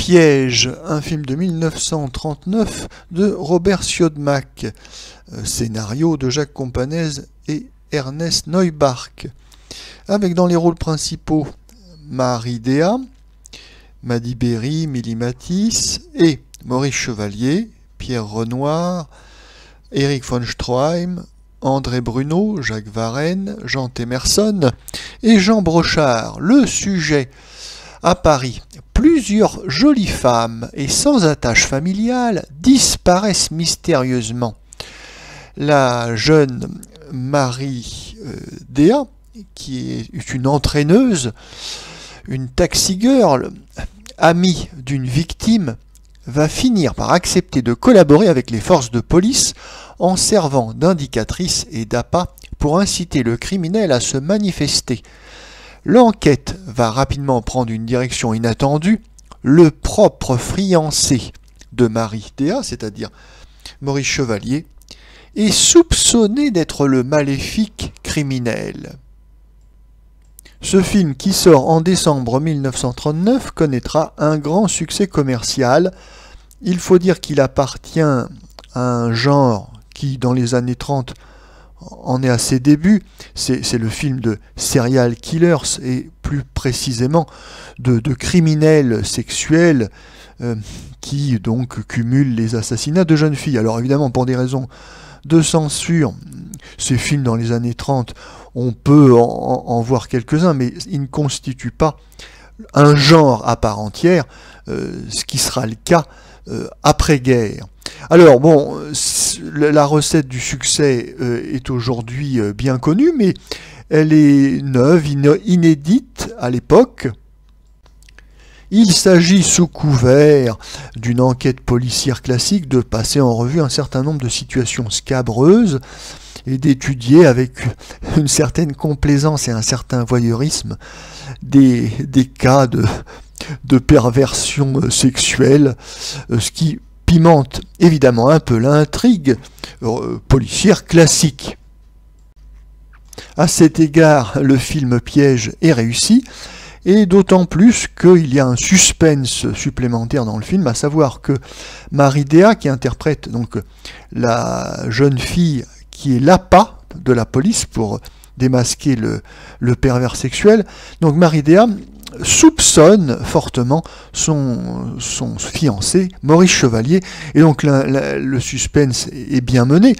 Piège, un film de 1939 de Robert Siodmak, scénario de Jacques Companèse et Ernest Neubach, avec dans les rôles principaux Marie Déa, Madi Berry, Milly Matisse et Maurice Chevalier, Pierre Renoir, Éric von Stroheim, André Bruno, Jacques Varenne, Jean Temerson et Jean Brochard. Le sujet: à Paris, plusieurs jolies femmes et sans attache familiale disparaissent mystérieusement. La jeune Marie Déa, qui est une entraîneuse, une taxi girl, amie d'une victime, va finir par accepter de collaborer avec les forces de police en servant d'indicatrice et d'appât pour inciter le criminel à se manifester. L'enquête va rapidement prendre une direction inattendue. Le propre fiancé de Marie Déa, c'est-à-dire Maurice Chevalier, est soupçonné d'être le maléfique criminel. Ce film, qui sort en décembre 1939, connaîtra un grand succès commercial. Il faut dire qu'il appartient à un genre qui, dans les années 30, en est à ses débuts. C'est le film de serial killers et plus précisément de criminels sexuels qui donc cumulent les assassinats de jeunes filles. Alors évidemment, pour des raisons de censure, ces films dans les années 30, on peut en voir quelques-uns, mais ils ne constituent pas un genre à part entière, ce qui sera le cas après-guerre. Alors bon, la recette du succès est aujourd'hui bien connue, mais elle est neuve, inédite à l'époque. Il s'agit, sous couvert d'une enquête policière classique, de passer en revue un certain nombre de situations scabreuses et d'étudier avec une certaine complaisance et un certain voyeurisme des cas de perversion sexuelle, ce qui pimente évidemment un peu l'intrigue policière classique. À cet égard, le film Piège est réussi, et d'autant plus qu'il y a un suspense supplémentaire dans le film, à savoir que Marie Déa, qui interprète donc la jeune fille qui est l'appât de la police pour démasquer le pervers sexuel, donc Marie Déa soupçonne fortement son fiancé, Maurice Chevalier, et donc le suspense est bien mené.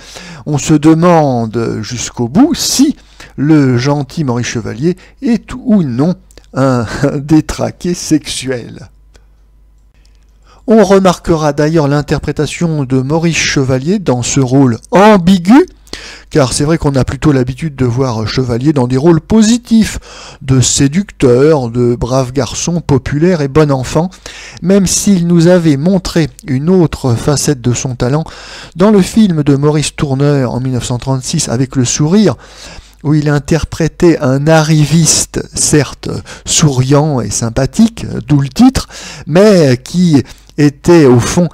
On se demande jusqu'au bout si le gentil Maurice Chevalier est ou non un détraqué sexuel. On remarquera d'ailleurs l'interprétation de Maurice Chevalier dans ce rôle ambigu, car c'est vrai qu'on a plutôt l'habitude de voir Chevalier dans des rôles positifs, de séducteur, de brave garçon populaire et bon enfant, même s'il nous avait montré une autre facette de son talent dans le film de Maurice Tourneur en 1936 avec Le Sourire, où il interprétait un arriviste, certes souriant et sympathique, d'où le titre, mais qui était au fond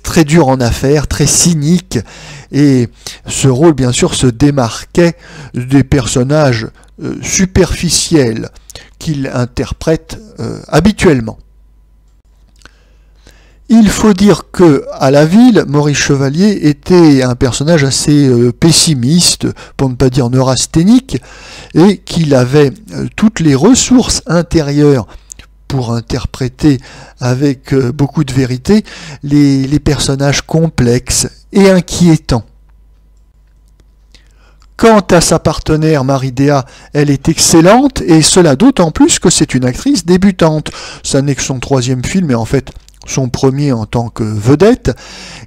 très dur en affaires, très cynique, et ce rôle bien sûr se démarquait des personnages superficiels qu'il interprète habituellement. Il faut dire que à la ville, Maurice Chevalier était un personnage assez pessimiste, pour ne pas dire neurasthénique, et qu'il avait toutes les ressources intérieures pour interpréter avec beaucoup de vérité les personnages complexes et inquiétants. Quant à sa partenaire Marie Déa, elle est excellente, et cela d'autant plus que c'est une actrice débutante. Ça n'est que son 3e film, et en fait son premier en tant que vedette,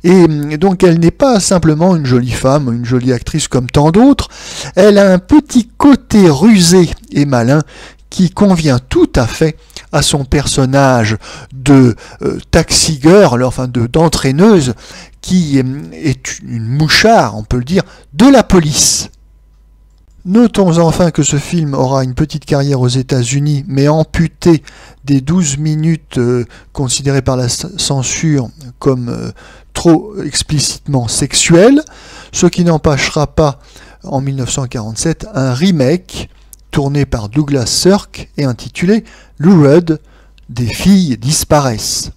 et donc elle n'est pas simplement une jolie femme, une jolie actrice comme tant d'autres, elle a un petit côté rusé et malin qui convient tout à fait à son personnage de taxi girl, enfin d'entraîneuse, qui est une mouchard, on peut le dire, de la police. Notons enfin que ce film aura une petite carrière aux États-Unis, mais amputée des 12 minutes considérées par la censure comme trop explicitement sexuelles, ce qui n'empêchera pas, en 1947, un remake tourné par Douglas Sirk et intitulé Lured, des filles disparaissent.